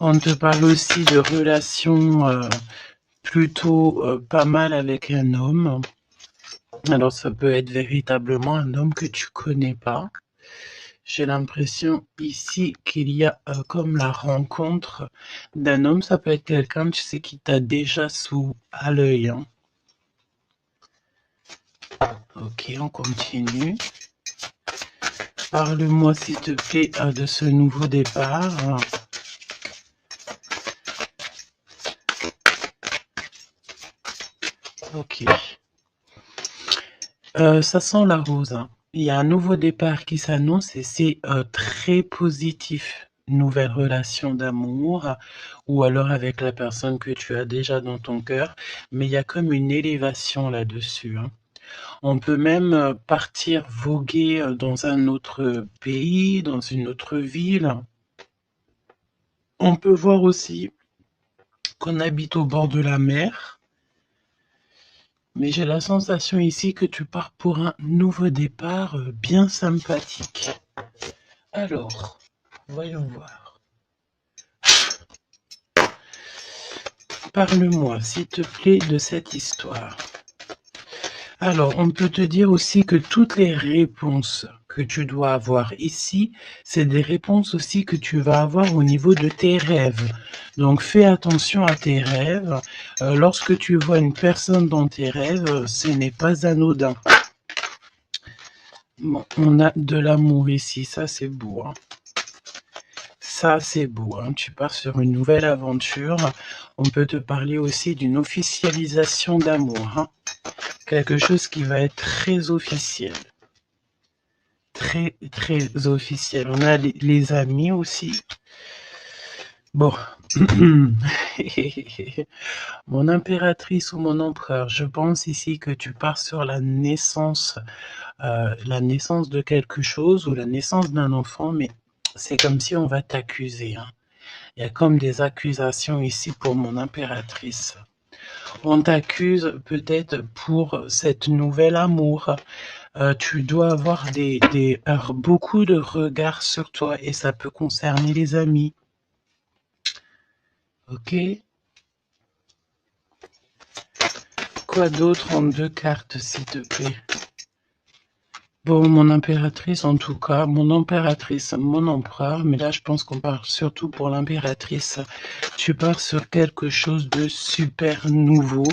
On te parle aussi de relations plutôt pas mal avec un homme. Alors ça peut être véritablement un homme que tu connais pas. J'ai l'impression ici qu'il y a comme la rencontre d'un homme. Ça peut être quelqu'un, tu sais, qui t'a déjà à l'œil. Hein. Ok, on continue. Parle-moi s'il te plaît de ce nouveau départ. Ok. Ça sent la rose. Hein. Il y a un nouveau départ qui s'annonce et c'est très positif. Nouvelle relation d'amour ou alors avec la personne que tu as déjà dans ton cœur. Mais il y a comme une élévation là-dessus. Hein. On peut même partir voguer dans un autre pays, dans une autre ville. On peut voir aussi qu'on habite au bord de la mer. Mais j'ai la sensation ici que tu pars pour un nouveau départ bien sympathique. Alors, voyons voir. Parle-moi, s'il te plaît, de cette histoire. Alors, on peut te dire aussi que toutes les réponses que tu dois avoir ici, c'est des réponses aussi que tu vas avoir au niveau de tes rêves. Donc, fais attention à tes rêves. Lorsque tu vois une personne dans tes rêves, ce n'est pas anodin. Bon, on a de l'amour ici, ça c'est beau. Hein. Ça c'est beau, hein. Tu pars sur une nouvelle aventure. On peut te parler aussi d'une officialisation d'amour. Hein. Quelque chose qui va être très officiel. Très, très officiel. On a les amis aussi. Bon. Mon impératrice ou mon empereur, je pense ici que tu pars sur la naissance de quelque chose ou la naissance d'un enfant, mais c'est comme si on va t'accuser. Hein. Il y a comme des accusations ici pour mon impératrice. On t'accuse peut-être pour cette nouvelle amour. Tu dois avoir beaucoup de regards sur toi et ça peut concerner les amis. Ok. Quoi d'autre en 2 cartes, s'il te plaît? Bon, mon impératrice, en tout cas, mon impératrice, mon empereur, mais là, je pense qu'on part surtout pour l'impératrice. Tu pars sur quelque chose de super nouveau,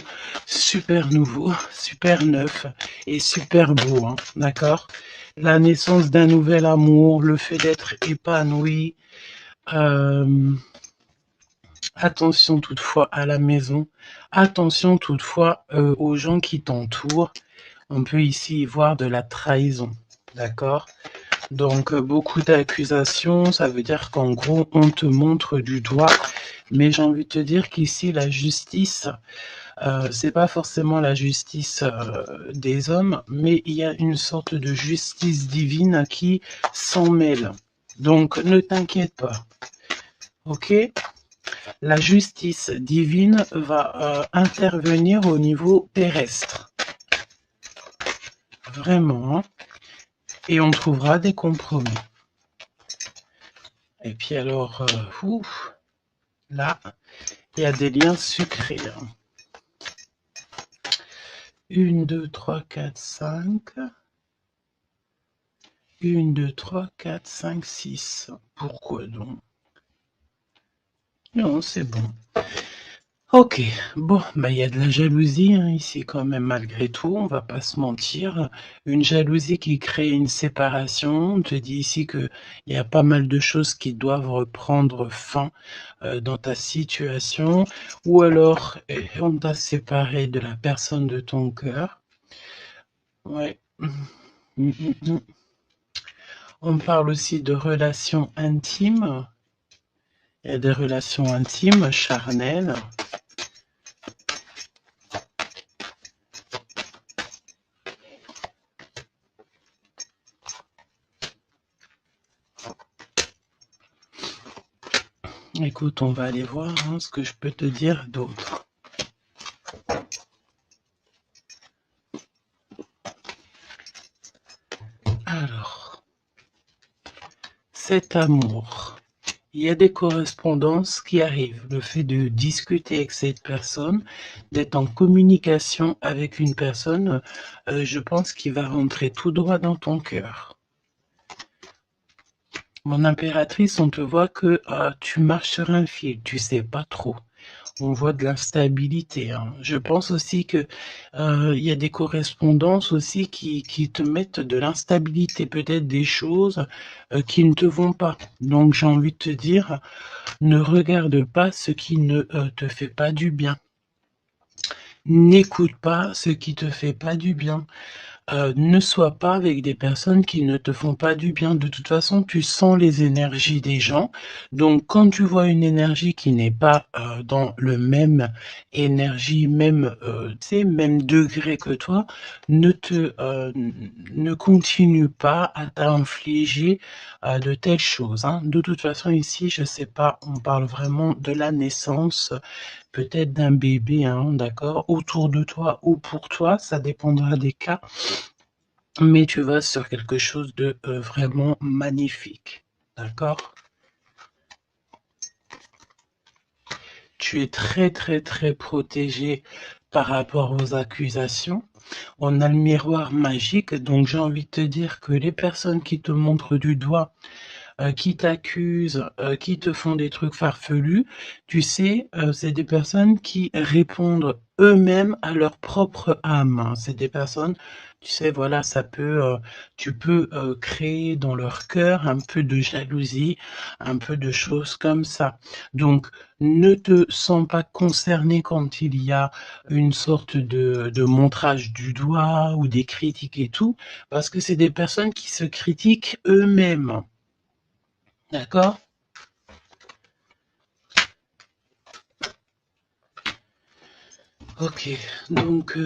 super neuf et super beau, hein, d'accord? La naissance d'un nouvel amour, le fait d'être épanoui. Attention toutefois à la maison, attention toutefois aux gens qui t'entourent. On peut ici y voir de la trahison, d'accord? Donc beaucoup d'accusations, ça veut dire qu'en gros on te montre du doigt, mais j'ai envie de te dire qu'ici la justice, c'est pas forcément la justice des hommes, mais il y a une sorte de justice divine qui s'en mêle. Donc ne t'inquiète pas, ok? La justice divine va intervenir au niveau terrestre, vraiment, hein. Et on trouvera des compromis. Et puis alors, là, il y a des liens sucrés. 1, 2, 3, 4, 5. 1, 2, 3, 4, 5, 6. Pourquoi donc? Non, c'est bon. Ok, bon, bah il y a de la jalousie hein, ici quand même malgré tout, on va pas se mentir. Une jalousie qui crée une séparation. On te dit ici que il y a pas mal de choses qui doivent reprendre fin dans ta situation, ou alors on t'a séparé de la personne de ton cœur. Ouais. On parle aussi de relations intimes. Il y a des relations intimes, charnelles. Écoute, on va aller voir hein, ce que je peux te dire d'autre. Alors, cet amour, Il y a des correspondances qui arrivent. Le fait de discuter avec cette personne, d'être en communication avec une personne, je pense qu'il va rentrer tout droit dans ton cœur. Mon impératrice, on te voit que tu marches sur un fil, tu sais pas trop. On voit de l'instabilité, hein. Je pense aussi que il y a des correspondances aussi qui te mettent de l'instabilité, peut-être des choses qui ne te vont pas. Donc j'ai envie de te dire, ne regarde pas ce qui ne te fait pas du bien. N'écoute pas ce qui te fait pas du bien. Ne sois pas avec des personnes qui ne te font pas du bien. De toute façon, tu sens les énergies des gens. Donc, quand tu vois une énergie qui n'est pas dans le même énergie, même, tu sais, même degré que toi, ne continue pas à t'infliger de telles choses, hein. De toute façon, ici, je sais pas, on parle vraiment de la naissance, peut-être d'un bébé, hein, d'accord, autour de toi ou pour toi, ça dépendra des cas, mais tu vas sur quelque chose de vraiment magnifique, d'accord? Tu es très très très protégé par rapport aux accusations. On a le miroir magique, donc j'ai envie de te dire que les personnes qui te montrent du doigt, qui t'accusent, qui te font des trucs farfelus, tu sais, c'est des personnes qui répondent eux-mêmes à leur propre âme, hein. C'est des personnes, tu sais, voilà, ça peut, tu peux créer dans leur cœur un peu de jalousie, un peu de choses comme ça. Donc, ne te sens pas concerné quand il y a une sorte de montrage du doigt ou des critiques et tout, parce que c'est des personnes qui se critiquent eux-mêmes. D'accord? Ok, donc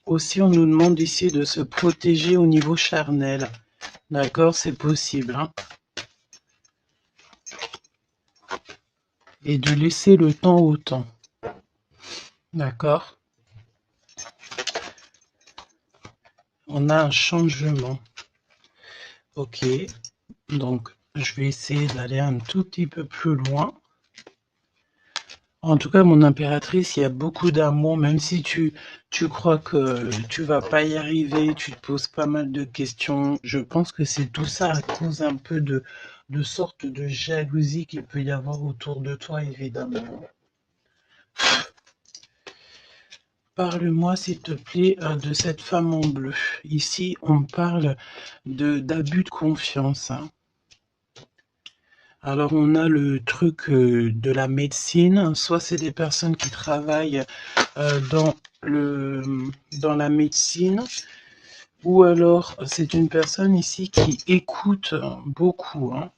aussi on nous demande ici de se protéger au niveau charnel. D'accord, c'est possible, hein? Et de laisser le temps au temps. D'accord? On a un changement. Ok, donc je vais essayer d'aller un tout petit peu plus loin. En tout cas, mon impératrice, il y a beaucoup d'amour, même si tu crois que tu vas pas y arriver, tu te poses pas mal de questions. Je pense que c'est tout ça à cause un peu de sorte de jalousie qu'il peut y avoir autour de toi, évidemment. Parle-moi, s'il te plaît, de cette femme en bleu. Ici, on parle d'abus de confiance, hein. Alors, on a le truc de la médecine. Soit c'est des personnes qui travaillent dans dans la médecine, ou alors c'est une personne ici qui écoute beaucoup, hein.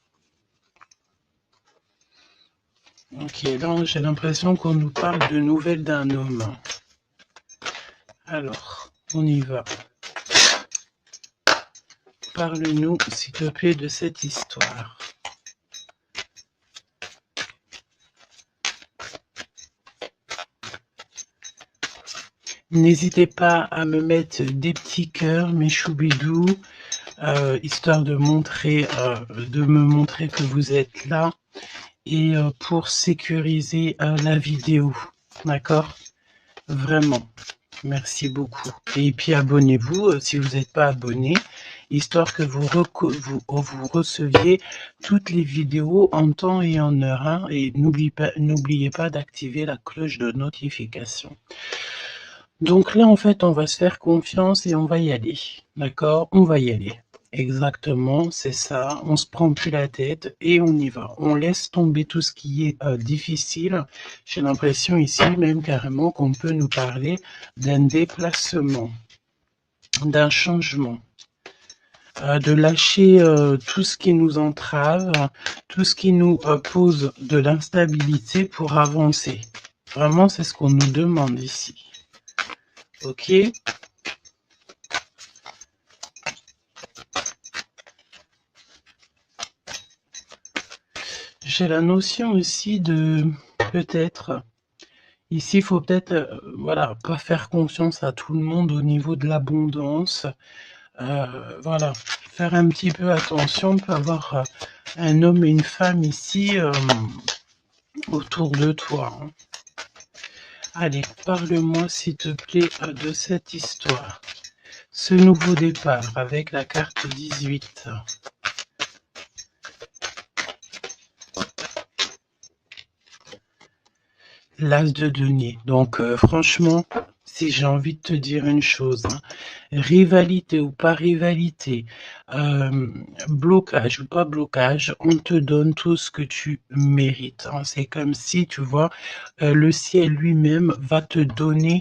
Ok, là j'ai l'impression qu'on nous parle de nouvelles d'un homme. Alors, on y va. Parle-nous, s'il te plaît, de cette histoire. N'hésitez pas à me mettre des petits cœurs, mes choubidous, histoire de me montrer que vous êtes là et pour sécuriser la vidéo. D'accord? Vraiment. Merci beaucoup. Et puis abonnez-vous si vous n'êtes pas abonné, histoire que vous receviez toutes les vidéos en temps et en heure, hein, et n'oubliez pas d'activer la cloche de notification. Donc là, en fait, on va se faire confiance et on va y aller. D'accord? On va y aller. Exactement, c'est ça. On se prend plus la tête et on y va. On laisse tomber tout ce qui est difficile. J'ai l'impression ici même carrément qu'on peut nous parler d'un déplacement, d'un changement, de lâcher tout ce qui nous entrave, tout ce qui nous pose de l'instabilité pour avancer. Vraiment, c'est ce qu'on nous demande ici. Ok? J'ai la notion aussi de peut-être, ici il faut peut-être, voilà, pas faire confiance à tout le monde au niveau de l'abondance. Voilà, faire un petit peu attention, on peut avoir un homme et une femme ici autour de toi. Hein. Allez, parle-moi s'il te plaît de cette histoire. Ce nouveau départ avec la carte 18. L'as de denier. Donc franchement, si j'ai envie de te dire une chose, hein, rivalité ou pas rivalité, blocage ou pas blocage, on te donne tout ce que tu mérites. Hein. C'est comme si, tu vois, le ciel lui-même va te donner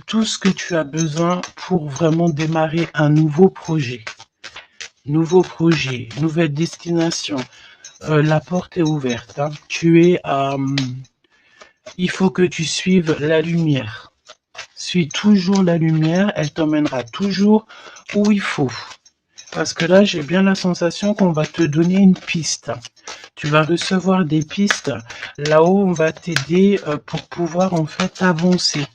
tout ce que tu as besoin pour vraiment démarrer un nouveau projet. Nouveau projet, nouvelle destination. La porte est ouverte. Hein. Tu es à... il faut que tu suives la lumière. Suis toujours la lumière, elle t'emmènera toujours où il faut. Parce que là, j'ai bien la sensation qu'on va te donner une piste. Tu vas recevoir des pistes. Là-haut, on va t'aider pour pouvoir en fait avancer.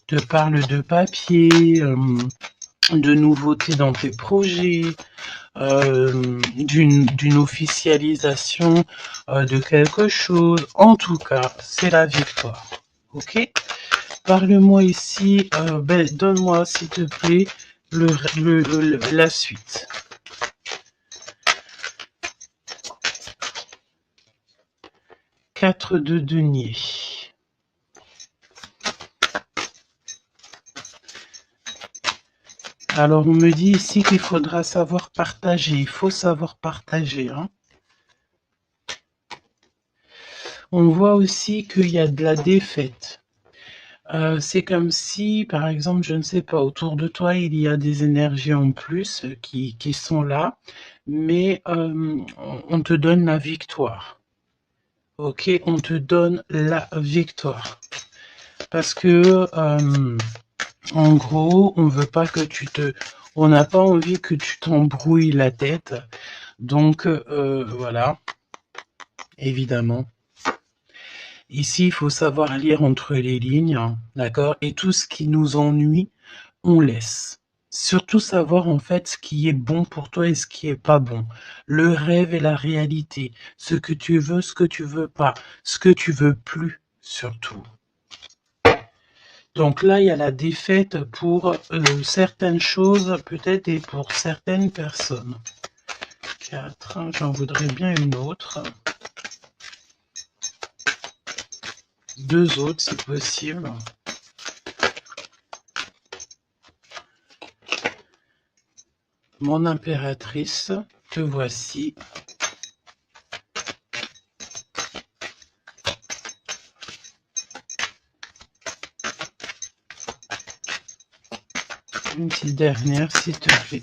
Te parle de papier, de nouveautés dans tes projets, d'une officialisation de quelque chose. En tout cas, c'est la victoire. Ok? Parle-moi ici, donne-moi s'il te plaît la suite. Quatre de denier. Alors on me dit ici qu'il faudra savoir partager, il faut savoir partager. Hein. On voit aussi qu'il y a de la défaite. C'est comme si, par exemple, je ne sais pas, autour de toi, il y a des énergies en plus qui sont là, mais on te donne la victoire. Ok, on te donne la victoire. Parce que, en gros, on veut pas que on n'a pas envie que tu t'embrouilles la tête. Donc, voilà, évidemment. Ici, il faut savoir lire entre les lignes, hein, d'accord? Et tout ce qui nous ennuie, on laisse. Surtout savoir en fait ce qui est bon pour toi et ce qui est pas bon. Le rêve et la réalité. Ce que tu veux, ce que tu veux pas. Ce que tu veux plus, surtout. Donc là, il y a la défaite pour certaines choses, peut-être, et pour certaines personnes. 4, j'en voudrais bien une autre. 2 autres, si possible. Mon impératrice, te voici. Une petite dernière, s'il te plaît.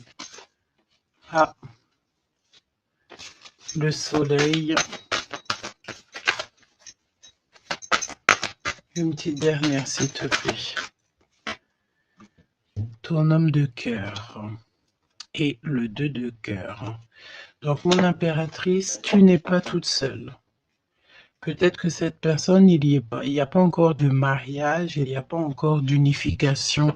Ah, le soleil. Une petite dernière, s'il te plaît. Ton homme de cœur. Et le 2 de cœur. Donc, mon impératrice, tu n'es pas toute seule. Peut-être que cette personne, il n'y a pas encore de mariage, il n'y a pas encore d'unification,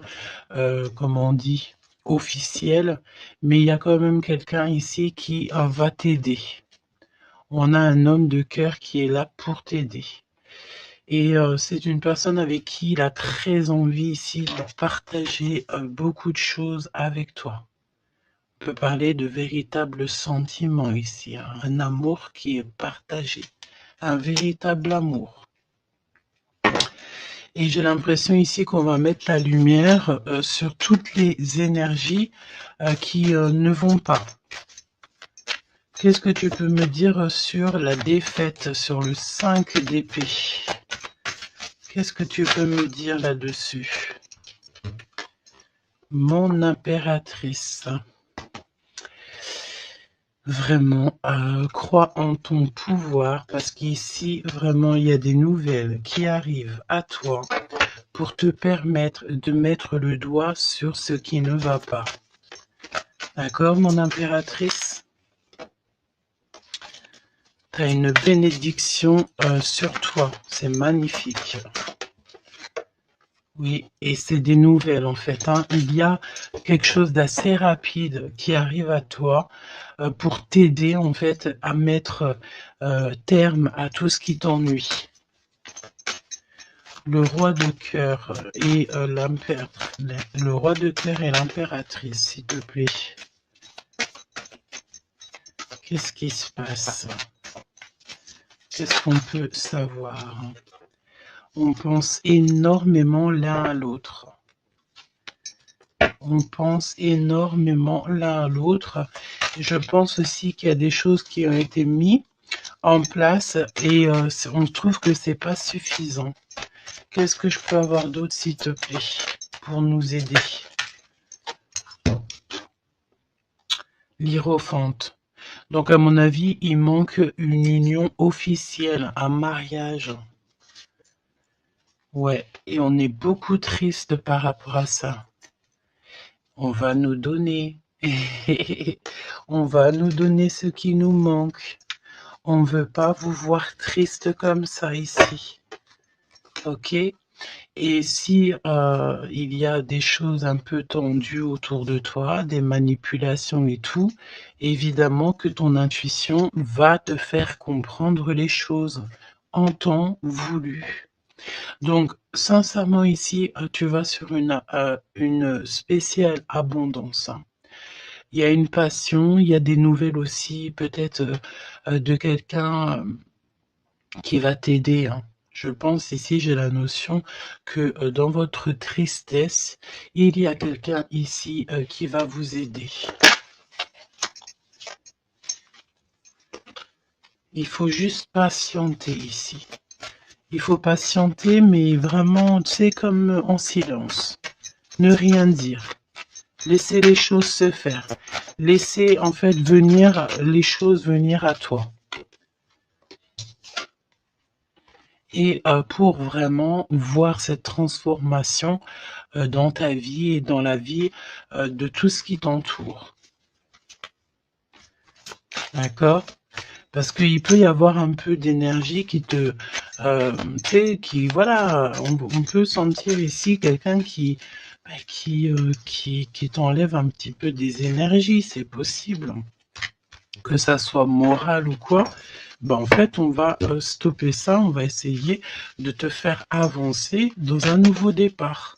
comme on dit, officielle, mais il y a quand même quelqu'un ici qui va t'aider. On a un homme de cœur qui est là pour t'aider. Et c'est une personne avec qui il a très envie ici de partager beaucoup de choses avec toi. On peut parler de véritables sentiments ici, hein, un amour qui est partagé, un véritable amour. Et j'ai l'impression ici qu'on va mettre la lumière sur toutes les énergies qui ne vont pas. Qu'est-ce que tu peux me dire sur la défaite, sur le 5 d'épée? Qu'est-ce que tu peux me dire là-dessus? Mon impératrice. Vraiment, crois en ton pouvoir parce qu'ici, vraiment, il y a des nouvelles qui arrivent à toi pour te permettre de mettre le doigt sur ce qui ne va pas. D'accord, mon impératrice? Tu as une bénédiction sur toi. C'est magnifique. Oui, et c'est des nouvelles en fait, hein. Il y a quelque chose d'assez rapide qui arrive à toi pour t'aider en fait à mettre terme à tout ce qui t'ennuie. Le roi de cœur et le roi de cœur et l'impératrice, s'il te plaît. Qu'est-ce qui se passe? Qu'est-ce qu'on peut savoir? On pense énormément l'un à l'autre. On pense énormément l'un à l'autre. Je pense aussi qu'il y a des choses qui ont été mises en place et on trouve que c'est pas suffisant. Qu'est-ce que je peux avoir d'autre, s'il te plaît, pour nous aider? L'Hiérophante. Donc, à mon avis, il manque une union officielle, un mariage. Ouais, et on est beaucoup triste par rapport à ça. On va nous donner. On va nous donner ce qui nous manque. On veut pas vous voir triste comme ça ici. Ok? Et si il y a des choses un peu tendues autour de toi, des manipulations et tout, évidemment que ton intuition va te faire comprendre les choses en temps voulu. Donc, sincèrement, ici, tu vas sur une spéciale abondance, hein. Il y a une passion, il y a des nouvelles aussi, peut-être de quelqu'un qui va t'aider, hein. Je pense ici, j'ai la notion que dans votre tristesse, il y a quelqu'un ici qui va vous aider. Il faut juste patienter ici. Il faut patienter, mais vraiment, tu sais, comme en silence. Ne rien dire. Laisser les choses se faire. Laisser, en fait, venir, les choses venir à toi. Et pour vraiment voir cette transformation dans ta vie et dans la vie de tout ce qui t'entoure. D'accord? Parce qu'il peut y avoir un peu d'énergie qui te... tu sais, qui... Voilà, on peut sentir ici quelqu'un qui t'enlève un petit peu des énergies, c'est possible. Que ça soit moral ou quoi, ben en fait, on va stopper ça, on va essayer de te faire avancer dans un nouveau départ.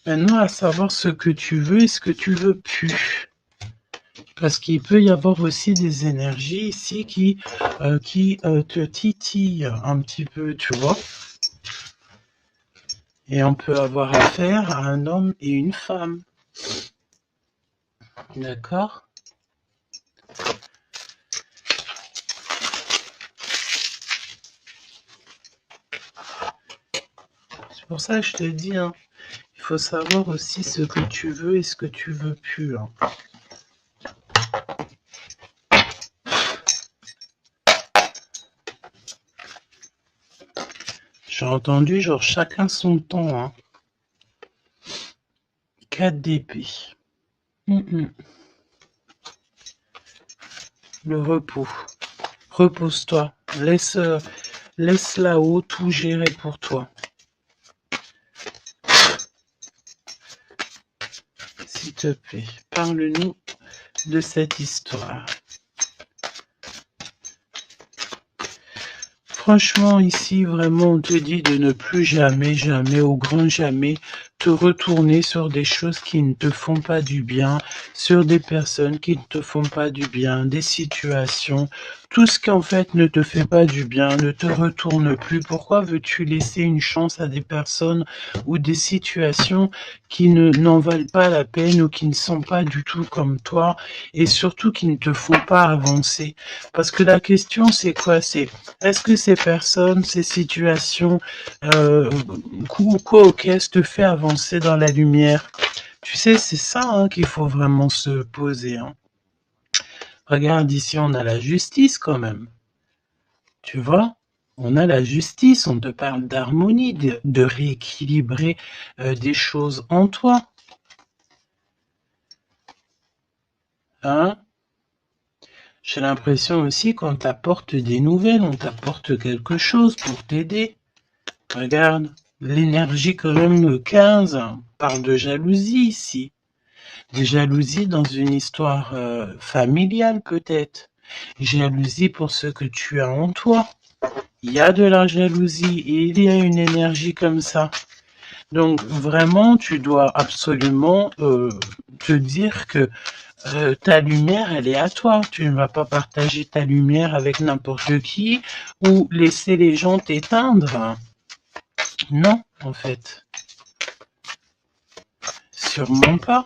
Maintenant, à savoir ce que tu veux et ce que tu veux plus. Parce qu'il peut y avoir aussi des énergies ici qui te titillent un petit peu, tu vois. Et on peut avoir affaire à un homme et une femme. D'accord? C'est pour ça que je te dis, hein, il faut savoir aussi ce que tu veux et ce que tu veux plus, hein. J'ai entendu genre chacun son temps, hein. 4 d'épée. Le repos. Repose-toi. Laisse là-haut tout gérer pour toi. S'il te plaît, parle-nous de cette histoire. Franchement, ici, vraiment, on te dit de ne plus jamais, jamais, au grand jamais, te retourner sur des choses qui ne te font pas du bien, sur des personnes qui ne te font pas du bien, des situations, tout ce qui en fait ne te fait pas du bien, ne te retourne plus. Pourquoi veux-tu laisser une chance à des personnes ou des situations qui n'en valent pas la peine ou qui ne sont pas du tout comme toi et surtout qui ne te font pas avancer? Parce que la question, c'est quoi? C'est est-ce que ces personnes, ces situations, quoi te fait avancer dans la lumière? Tu sais, c'est ça hein, qu'il faut vraiment se poser. Hein. Regarde ici, on a la justice quand même. Tu vois? On a la justice, on te parle d'harmonie, de rééquilibrer des choses en toi. Hein? J'ai l'impression aussi qu'on t'apporte des nouvelles, on t'apporte quelque chose pour t'aider. Regarde, l'énergie quand même le 15 parle de jalousie ici. De jalousie dans une histoire familiale peut-être. Jalousie pour ce que tu as en toi. Il y a de la jalousie et il y a une énergie comme ça. Donc vraiment, tu dois absolument te dire que ta lumière, elle est à toi. Tu ne vas pas partager ta lumière avec n'importe qui ou laisser les gens t'éteindre. Non, en fait. Sûrement pas.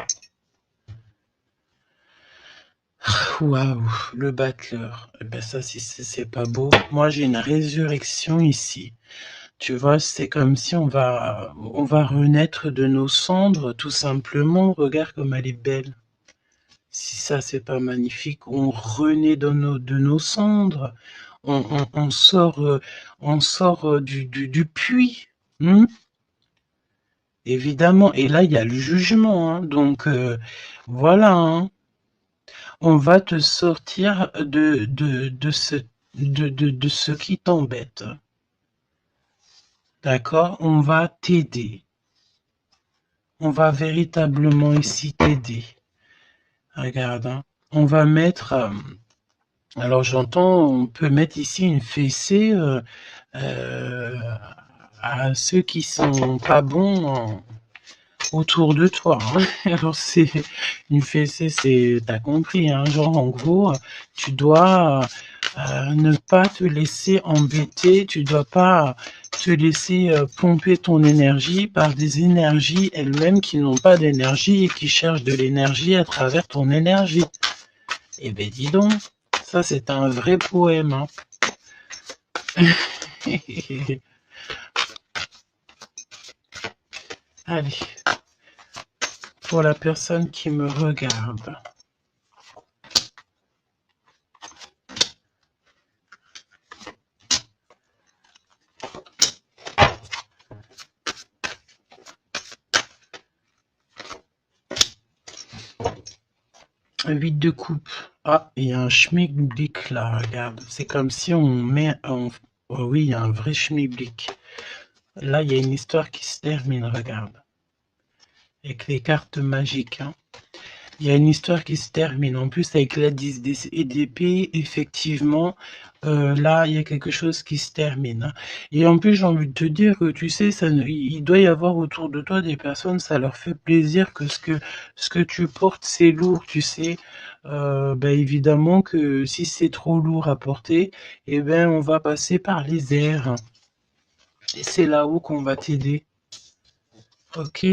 Waouh, le battleur. Eh ben ça, si c'est pas beau. Moi, j'ai une résurrection ici. Tu vois, c'est comme si on va renaître de nos cendres, tout simplement. Regarde comme elle est belle. Si ça, c'est pas magnifique, on renaît de nos cendres. On sort du puits. Évidemment. Et là, il y a le jugement. Hein. Donc, voilà. Hein. On va te sortir de ce qui t'embête. D'accord? On va t'aider. On va véritablement ici t'aider. Regarde, hein. On va mettre... alors j'entends, on peut mettre ici une fessée à ceux qui sont pas bons autour de toi. Hein. Alors c'est une fessée, c'est, t'as compris, hein, genre en gros, tu dois ne pas te laisser embêter, tu dois pas te laisser pomper ton énergie par des énergies elles-mêmes qui n'ont pas d'énergie et qui cherchent de l'énergie à travers ton énergie. Eh ben dis donc, ça c'est un vrai poème. Hein. Allez, pour la personne qui me regarde. Un 8 de coupe. Ah, il y a un schmilblick là, regarde. C'est comme si on met un... Oh oui, il y a un vrai schmilblick. Là, il y a une histoire qui se termine, regarde. Avec les cartes magiques. Hein. Il y a une histoire qui se termine. En plus, avec la 10 d'épée, effectivement, là, il y a quelque chose qui se termine. Hein. Et en plus, j'ai envie de te dire que, tu sais, il doit y avoir autour de toi des personnes, ça leur fait plaisir que ce que tu portes, c'est lourd, tu sais. Ben, évidemment que si c'est trop lourd à porter, eh ben, on va passer par les airs. Et c'est là-haut qu'on va t'aider. Ok?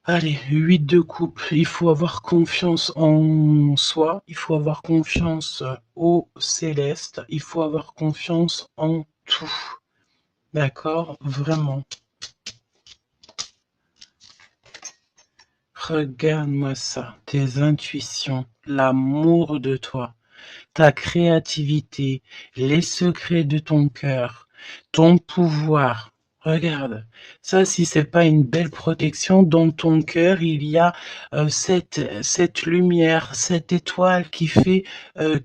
Allez, 8 de coupe. Il faut avoir confiance en soi, il faut avoir confiance au céleste, il faut avoir confiance en tout. D'accord? Vraiment. Regarde-moi ça, tes intuitions, l'amour de toi, ta créativité, les secrets de ton cœur, ton pouvoir. Regarde, ça si c'est pas une belle protection, dans ton cœur il y a cette lumière, cette étoile qui fait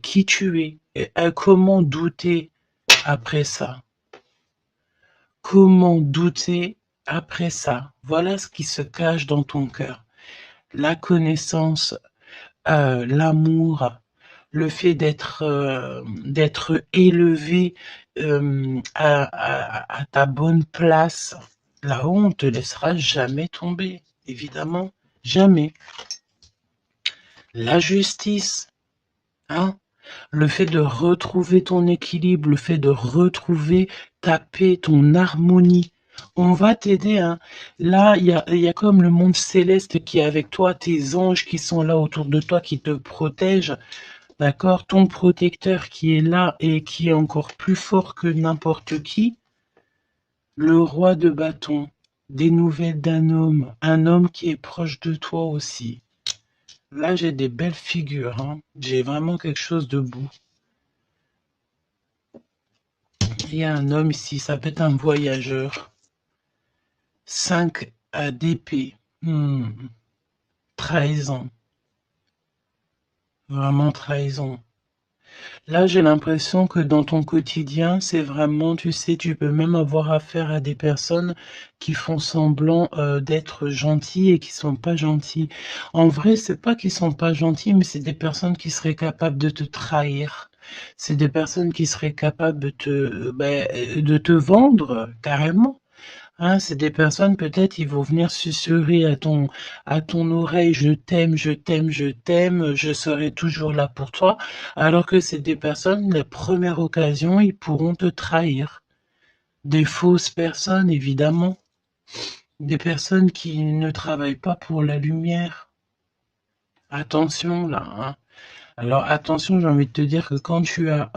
qui tu es. Et, comment douter après ça? Comment douter après ça? Voilà ce qui se cache dans ton cœur. La connaissance, l'amour, le fait d'être élevé à ta bonne place, là-haut, on te laissera jamais tomber, évidemment, jamais. La justice, hein, le fait de retrouver ton équilibre, le fait de retrouver ta paix, ton harmonie. On va t'aider. Hein. Là, il y a comme le monde céleste qui est avec toi, tes anges qui sont là autour de toi, qui te protègent. D'accord? Ton protecteur qui est là et qui est encore plus fort que n'importe qui. Le roi de bâton. Des nouvelles d'un homme. Un homme qui est proche de toi aussi. Là, j'ai des belles figures. Hein. J'ai vraiment quelque chose de beau. Il y a un homme ici, ça peut être un voyageur. 5 d'épée. Trahison. Vraiment trahison. Là, j'ai l'impression que dans ton quotidien, c'est vraiment, tu sais, tu peux même avoir affaire à des personnes qui font semblant d'être gentilles et qui sont pas gentilles. En vrai, c'est pas qu'ils sont pas gentils, mais c'est des personnes qui seraient capables de te trahir. C'est des personnes qui seraient capables de te vendre carrément. Hein, c'est des personnes, peut-être, ils vont venir susurrer à ton oreille, je t'aime, je t'aime, je t'aime, je serai toujours là pour toi, alors que c'est des personnes, la première occasion, ils pourront te trahir. Des fausses personnes, évidemment. Des personnes qui ne travaillent pas pour la lumière. Attention, là, hein. Alors, attention, j'ai envie de te dire que quand tu as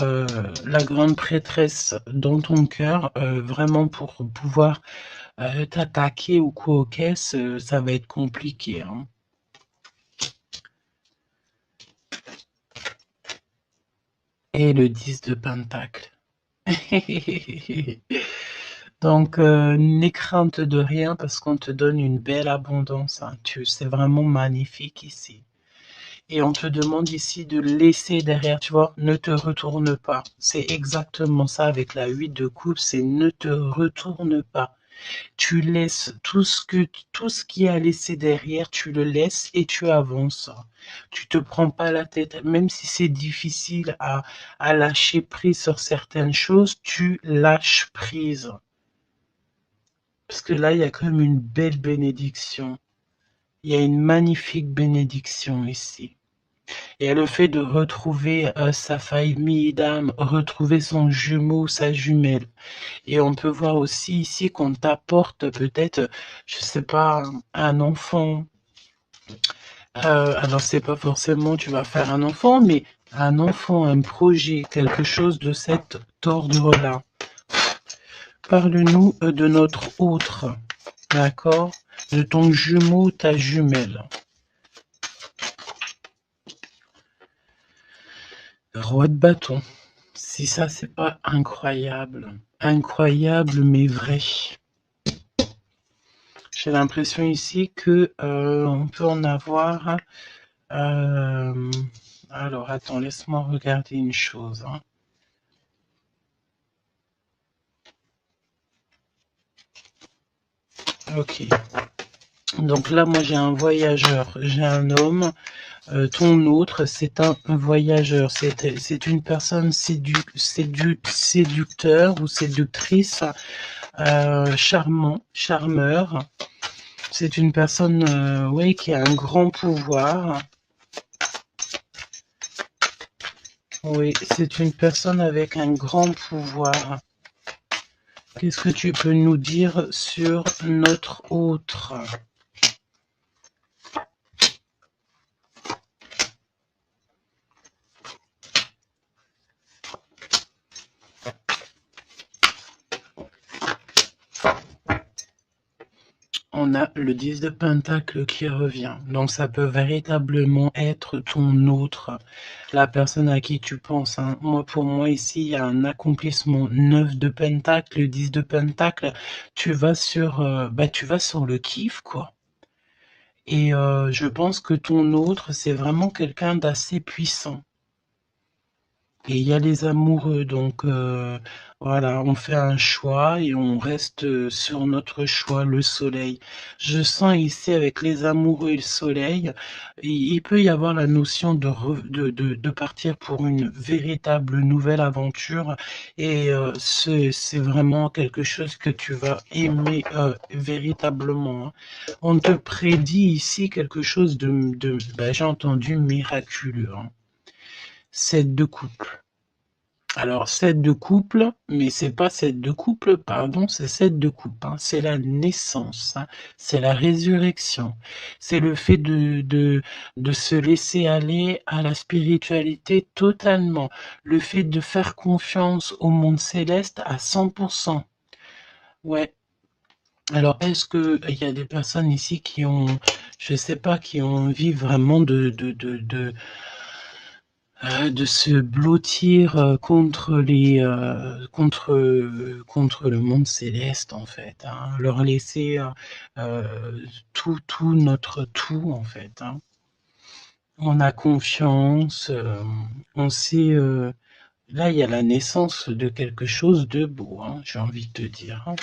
la grande prêtresse dans ton cœur, vraiment pour pouvoir t'attaquer ou quoi aux caisses, ça va être compliqué, hein. Et le 10 de pentacle. Donc, n'aie crainte de rien parce qu'on te donne une belle abondance, hein. C'est vraiment magnifique ici. Et on te demande ici de laisser derrière, tu vois, ne te retourne pas. C'est exactement ça avec la 8 de coupe, c'est ne te retourne pas. Tu laisses tout ce qui est à laisser derrière, tu le laisses et tu avances. Tu te prends pas la tête, même si c'est difficile à lâcher prise sur certaines choses, tu lâches prise. Parce que là, il y a quand même une belle bénédiction. Il y a une magnifique bénédiction ici. Et le fait de retrouver sa famille d'âme, retrouver son jumeau, sa jumelle. Et on peut voir aussi ici qu'on t'apporte peut-être, je sais pas, un enfant. Alors c'est pas forcément tu vas faire un enfant, mais un enfant, un projet, quelque chose de cet ordre-là. Parle-nous de notre autre, d'accord? De ton jumeau, ta jumelle. Roi de bâton. Si ça, c'est pas incroyable. Incroyable, mais vrai. J'ai l'impression ici que on peut en avoir. Alors, attends, laisse-moi regarder une chose, hein. Ok. Donc là, moi, j'ai un voyageur, j'ai un homme. Ton autre, c'est un voyageur. C'est une personne séducteur ou séductrice, charmant, charmeur. C'est une personne, oui, qui a un grand pouvoir. Oui, c'est une personne avec un grand pouvoir. Qu'est-ce que tu peux nous dire sur notre autre? On a le 10 de pentacle qui revient. Donc ça peut véritablement être ton autre, la personne à qui tu penses, hein. Moi, pour moi, ici, il y a un accomplissement. 9 de pentacle, 10 de pentacle, tu vas sur le kiff, quoi. Et je pense que ton autre, c'est vraiment quelqu'un d'assez puissant. Et il y a les amoureux, donc voilà, on fait un choix et on reste sur notre choix, le soleil. Je sens ici avec les amoureux et le soleil, il peut y avoir la notion de partir pour une véritable nouvelle aventure et c'est vraiment quelque chose que tu vas aimer véritablement, hein. On te prédit ici quelque chose j'ai entendu miraculeux, hein. 7 de couple. Alors 7 de couple, mais c'est pas 7 de couple, pardon, c'est 7 de couple, hein. C'est la naissance, hein. C'est la résurrection. C'est le fait de se laisser aller à la spiritualité totalement. Le fait de faire confiance au monde céleste à 100%. Ouais. Alors, est-ce que il y a des personnes ici qui ont, je sais pas, qui ont envie vraiment de se blottir contre le monde céleste en fait, hein, leur laisser tout notre tout en fait, hein. on a confiance, on sait... là, il y a la naissance de quelque chose de beau, hein, j'ai envie de te dire. Hein.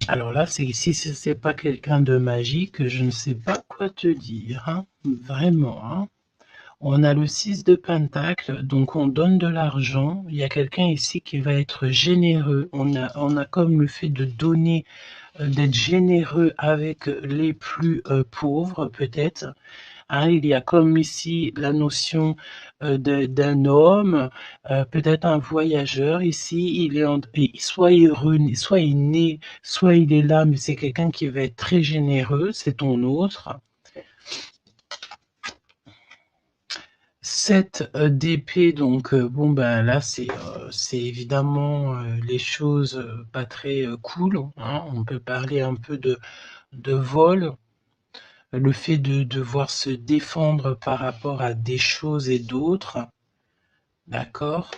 Alors là, si c'est pas quelqu'un de magique, je ne sais pas quoi te dire. Hein. Vraiment. Hein. On a le 6 de Pentacle, donc on donne de l'argent. Il y a quelqu'un ici qui va être généreux. On a comme le fait de donner, d'être généreux avec les plus pauvres, peut-être. Hein, il y a comme ici la notion d'un homme, peut-être un voyageur ici, soit heureux, soit il est né, soit il est là, mais c'est quelqu'un qui va être très généreux, c'est ton autre. 7 d'épée, donc bon ben là c'est évidemment les choses pas très cool. Hein. On peut parler un peu de vol, le fait de devoir se défendre par rapport à des choses et d'autres. D'accord.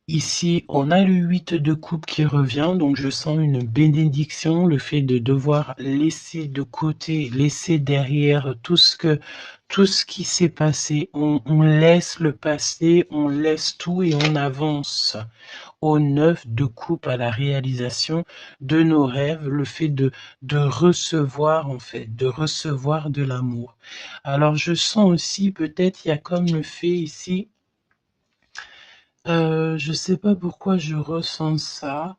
Ici, on a le 8 de coupe qui revient, donc je sens une bénédiction, le fait de devoir laisser de côté, laisser derrière tout ce qui s'est passé. On laisse le passé, on laisse tout et on avance au 9 de coupe à la réalisation de nos rêves, le fait de recevoir, en fait, de recevoir de l'amour. Alors, je sens aussi, peut-être, il y a comme le fait ici, je sais pas pourquoi je ressens ça.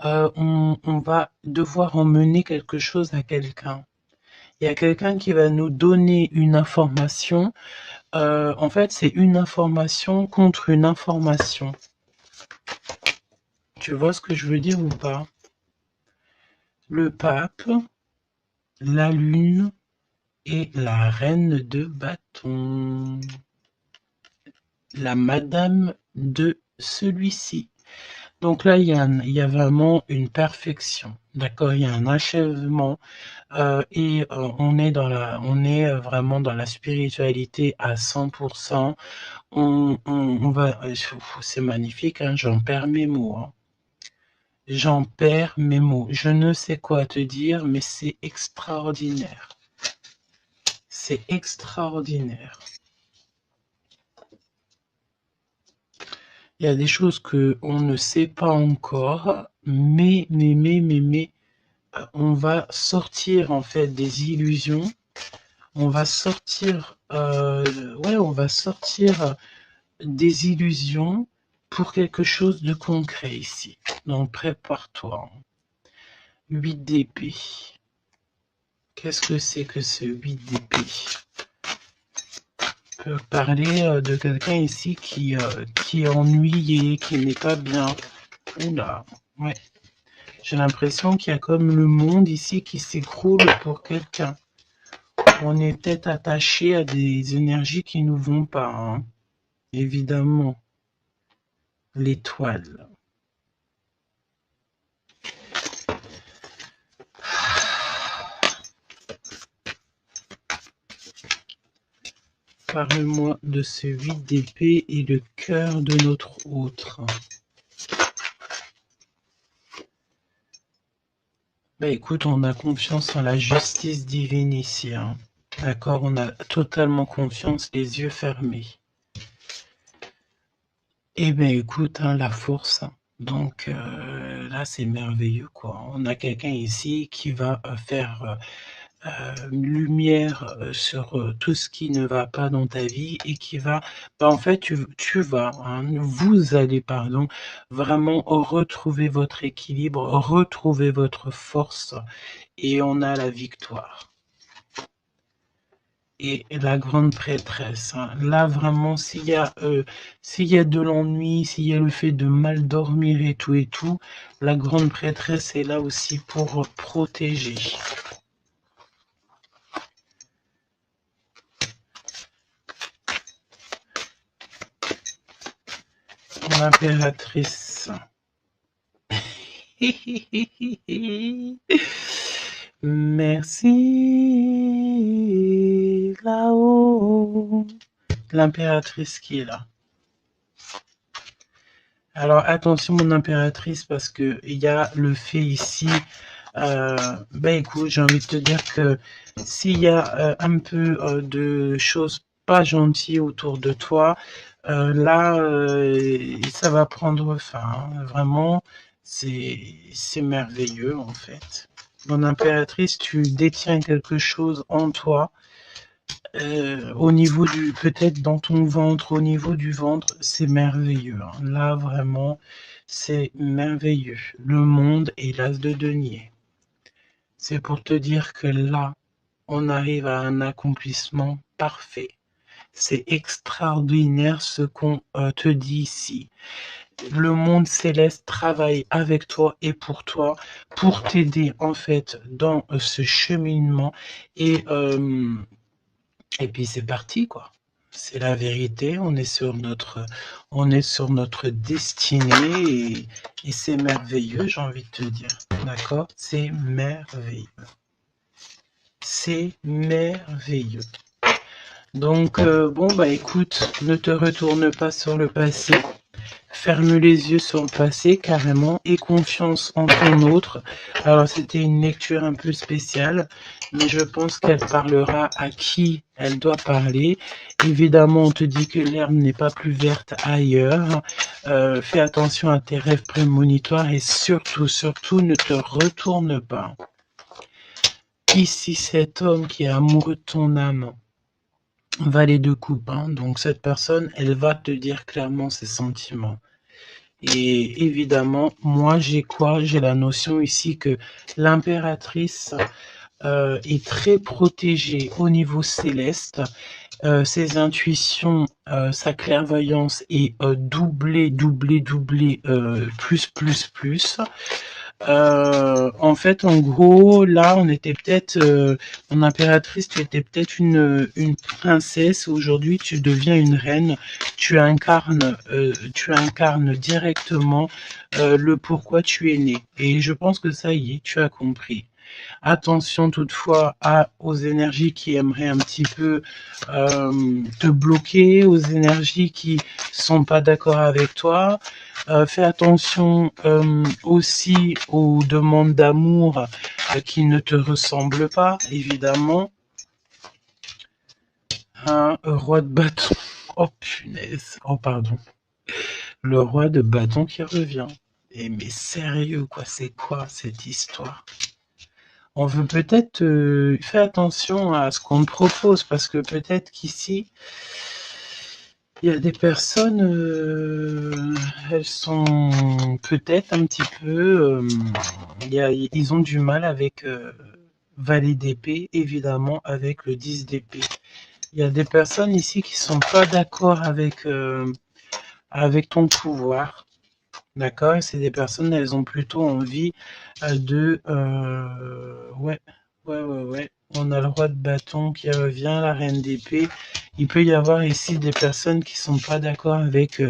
On va devoir emmener quelque chose à quelqu'un. Il y a quelqu'un qui va nous donner une information. En fait, c'est une information contre une information. Tu vois ce que je veux dire ou pas? Le pape, la lune et la reine de bâton. La madame de celui-ci. Donc là, il y a vraiment une perfection, d'accord? Il y a un achèvement on est vraiment dans la spiritualité à 100%. On va, c'est magnifique, hein, j'en perds mes mots. Hein. J'en perds mes mots. Je ne sais quoi te dire, mais c'est extraordinaire. C'est extraordinaire. Il y a des choses que on ne sait pas encore, mais on va sortir en fait des illusions. On va sortir, on va sortir des illusions pour quelque chose de concret ici. Donc prépare-toi. 8 d'épée. Qu'est-ce que c'est que ce 8 d'épée? On peut parler de quelqu'un ici qui est ennuyé, qui n'est pas bien. Oula, ouais. J'ai l'impression qu'il y a comme le monde ici qui s'écroule pour quelqu'un. On est peut-être attaché à des énergies qui nous vont pas, hein. Évidemment. L'étoile. Parle-moi de ce 8 d'épée et le cœur de notre autre. Bah écoute, on a confiance en la justice divine ici. Hein. D'accord, on a totalement confiance, les yeux fermés. Eh bien écoute, hein, la force. Donc là, c'est merveilleux, quoi. On a quelqu'un ici qui va faire lumière sur tout ce qui ne va pas dans ta vie et qui va, en fait, tu vas, hein, vous allez, pardon, vraiment retrouver votre équilibre, retrouver votre force et on a la victoire. Et la grande prêtresse, hein, là vraiment, s'il y a de l'ennui, s'il y a le fait de mal dormir et tout, la grande prêtresse est là aussi pour protéger. L'impératrice. Merci là-haut. L'impératrice qui est là. Alors attention mon impératrice parce que il y a le fait ici Écoute, j'ai envie de te dire que s'il y a un peu de choses pas gentilles autour de toi, là, ça va prendre fin, hein. Vraiment, c'est merveilleux en fait. Mon impératrice, tu détiens quelque chose en toi, au niveau du, peut-être dans ton ventre, au niveau du ventre, c'est merveilleux, hein. Là, vraiment, c'est merveilleux. Le monde est l'as de denier. C'est pour te dire que là, on arrive à un accomplissement parfait. C'est extraordinaire ce qu'on te dit ici. Le monde céleste travaille avec toi et pour toi, pour t'aider en fait dans ce cheminement. Et puis c'est parti quoi. C'est la vérité. On est sur notre destinée et c'est merveilleux. J'ai envie de te dire, d'accord? C'est merveilleux. C'est merveilleux. Donc, écoute, ne te retourne pas sur le passé. Ferme les yeux sur le passé, carrément, et confiance en ton autre. Alors, c'était une lecture un peu spéciale, mais je pense qu'elle parlera à qui elle doit parler. Évidemment, on te dit que l'herbe n'est pas plus verte ailleurs. Fais attention à tes rêves prémonitoires et surtout, ne te retourne pas. Ici, cet homme qui est amoureux de ton âme, valet de coupe, hein. Donc cette personne, elle va te dire clairement ses sentiments. Et évidemment, moi j'ai quoi? J'ai la notion ici que l'impératrice est très protégée au niveau céleste. Ses intuitions, sa clairvoyance est doublée, plus. En fait, en gros, là, on était peut-être, mon impératrice, tu étais peut-être une princesse. Aujourd'hui, tu deviens une reine. Tu incarnes directement le pourquoi tu es né. Et je pense que ça y est, tu as compris. Attention toutefois aux énergies qui aimeraient un petit peu te bloquer, aux énergies qui sont pas d'accord avec toi. Fais attention aussi aux demandes d'amour qui ne te ressemblent pas, évidemment. Un roi de bâton. Oh punaise. Oh pardon. Le roi de bâton qui revient. Mais sérieux quoi, c'est quoi cette histoire? On veut peut-être faire attention à ce qu'on te propose, parce que peut-être qu'ici, il y a des personnes, elles sont peut-être un petit peu, ils ont du mal avec valet d'épée, évidemment, avec le 10 d'épée. Il y a des personnes ici qui sont pas d'accord avec ton pouvoir. D'accord, c'est des personnes, elles ont plutôt envie de... ouais. On a le roi de bâton qui revient, la reine d'épée. Il peut y avoir ici des personnes qui sont pas d'accord avec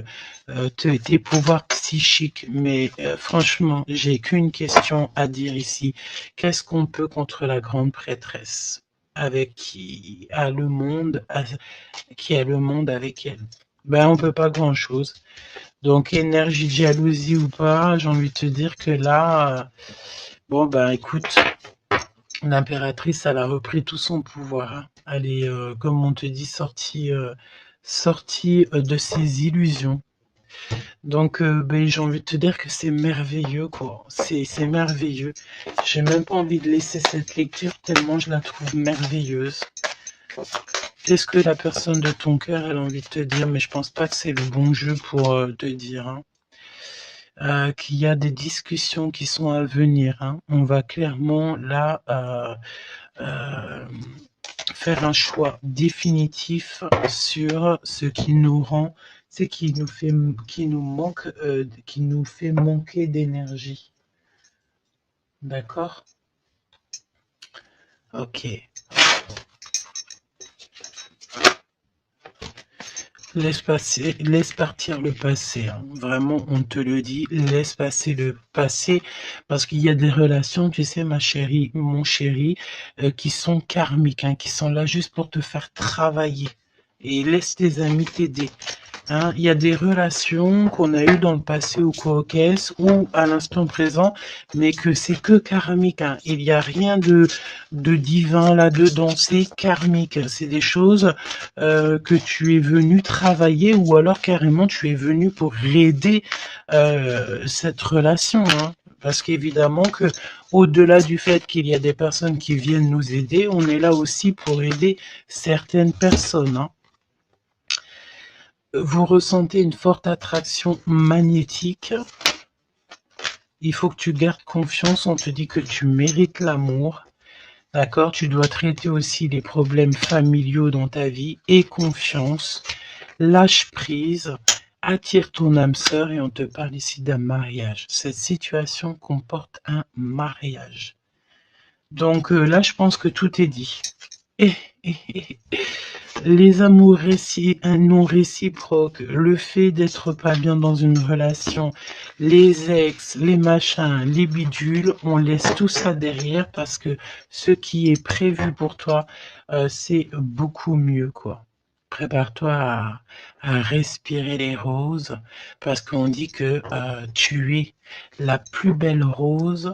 tes pouvoirs psychiques. Mais franchement, j'ai qu'une question à dire ici. Qu'est-ce qu'on peut contre la grande prêtresse avec qui a le monde avec elle? On peut pas grand-chose. Donc, énergie de jalousie ou pas, j'ai envie de te dire que là, écoute, l'impératrice, elle a repris tout son pouvoir, hein. Elle est, comme on te dit, sortie de ses illusions. Donc, j'ai envie de te dire que c'est merveilleux, quoi. C'est merveilleux. J'ai même pas envie de laisser cette lecture tellement je la trouve merveilleuse. Qu'est-ce que la personne de ton cœur elle a envie de te dire? Mais je pense pas que c'est le bon jeu pour te dire, hein. Qu'il y a des discussions qui sont à venir, hein. On va clairement là faire un choix définitif sur ce qui nous rend, qui nous fait manquer d'énergie. D'accord? Ok. Laisse partir le passé, hein. Vraiment, on te le dit, laisse passer le passé, parce qu'il y a des relations, tu sais, ma chérie, mon chéri, qui sont karmiques, hein, qui sont là juste pour te faire travailler. Et laisse tes amis t'aider. Hein, il y a des relations qu'on a eues dans le passé ou caisse ou à l'instant présent, mais que c'est que karmique. Hein. Il n'y a rien de divin là-dedans, c'est karmique. C'est des choses que tu es venu travailler ou alors carrément tu es venu pour aider cette relation. Hein. Parce qu'évidemment que au-delà du fait qu'il y a des personnes qui viennent nous aider, on est là aussi pour aider certaines personnes. Hein. Vous ressentez une forte attraction magnétique. Il faut que tu gardes confiance. On te dit que tu mérites l'amour. D'accord? Tu dois traiter aussi les problèmes familiaux dans ta vie. Et confiance. Lâche prise. Attire ton âme sœur et on te parle ici d'un mariage. Cette situation comporte un mariage. Donc là, je pense que tout est dit. Les amours non réciproques, le fait d'être pas bien dans une relation, les ex, les machins, les bidules, on laisse tout ça derrière parce que ce qui est prévu pour toi, c'est beaucoup mieux, quoi. Prépare-toi à respirer les roses parce qu'on dit que tu es la plus belle rose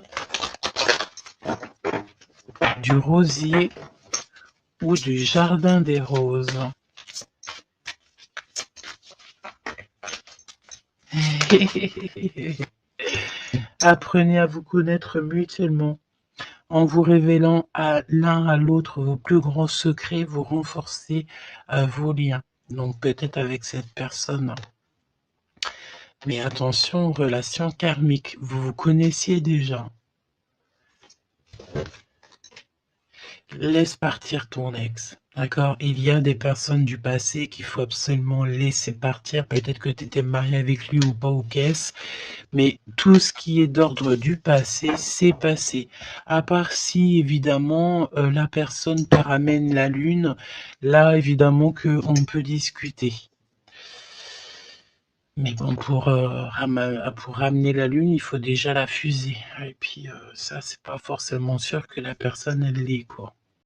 du rosier ou du jardin des roses. Apprenez à vous connaître mutuellement en vous révélant à l'un à l'autre vos plus grands secrets, vous renforcez vos liens. Donc peut-être avec cette personne. Mais attention, relation karmique, vous vous connaissiez déjà. Laisse partir ton ex. D'accord? Il y a des personnes du passé qu'il faut absolument laisser partir. Peut-être que tu étais marié avec lui ou pas ou qu'est-ce. Mais tout ce qui est d'ordre du passé, c'est passé. À part si, évidemment, la personne te ramène la lune, là, évidemment, qu'on peut discuter. Mais bon, pour ramener la lune, il faut déjà la fuser. Et puis, ça, c'est pas forcément sûr que la personne, elle l'est, quoi.